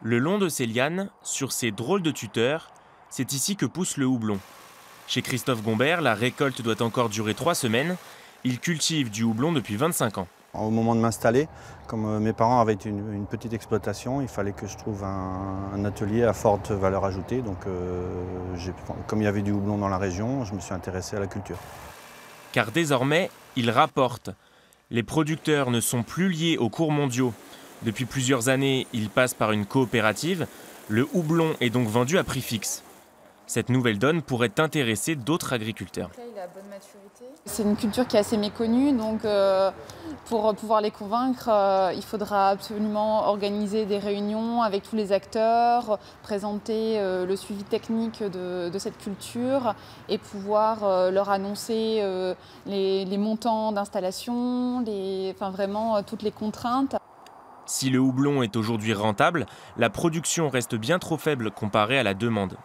Le long de ces lianes, sur ces drôles de tuteurs, c'est ici que pousse le houblon. Chez Christophe Gombert, la récolte doit encore durer 3 semaines. Il cultive du houblon depuis 25 ans. Au moment de m'installer, comme mes parents avaient une petite exploitation, il fallait que je trouve un atelier à forte valeur ajoutée. Donc, comme il y avait du houblon dans la région, je me suis intéressé à la culture. Car désormais, il rapporte. Les producteurs ne sont plus liés aux cours mondiaux. Depuis plusieurs années, ils passent par une coopérative. Le houblon est donc vendu à prix fixe. Cette nouvelle donne pourrait intéresser d'autres agriculteurs. C'est une culture qui est assez méconnue, donc pour pouvoir les convaincre, il faudra absolument organiser des réunions avec tous les acteurs, présenter le suivi technique de cette culture et pouvoir leur annoncer les montants d'installation, vraiment toutes les contraintes. Si le houblon est aujourd'hui rentable, la production reste bien trop faible comparée à la demande.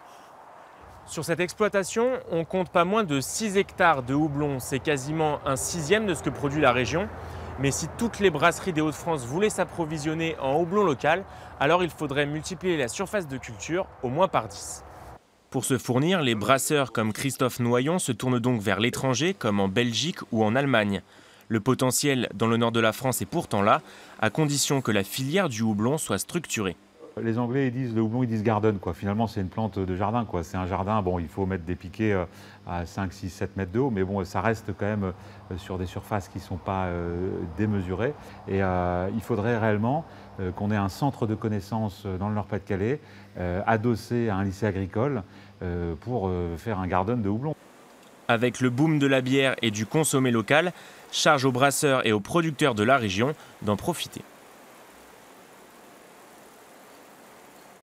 Sur cette exploitation, on compte pas moins de 6 hectares de houblon. C'est quasiment un sixième de ce que produit la région. Mais si toutes les brasseries des Hauts-de-France voulaient s'approvisionner en houblon local, alors il faudrait multiplier la surface de culture au moins par 10. Pour se fournir, les brasseurs comme Christophe Noyon se tournent donc vers l'étranger, comme en Belgique ou en Allemagne. Le potentiel dans le nord de la France est pourtant là, à condition que la filière du houblon soit structurée. Les Anglais, ils disent le houblon, ils disent garden, quoi. Finalement, c'est une plante de jardin, quoi. C'est un jardin, bon, il faut mettre des piquets à 5, 6, 7 mètres de haut, mais bon, ça reste quand même sur des surfaces qui ne sont pas démesurées. Et il faudrait réellement qu'on ait un centre de connaissances dans le Nord-Pas-de-Calais, adossé à un lycée agricole, pour faire un garden de houblon. Avec le boom de la bière et du consommé local, charge aux brasseurs et aux producteurs de la région d'en profiter.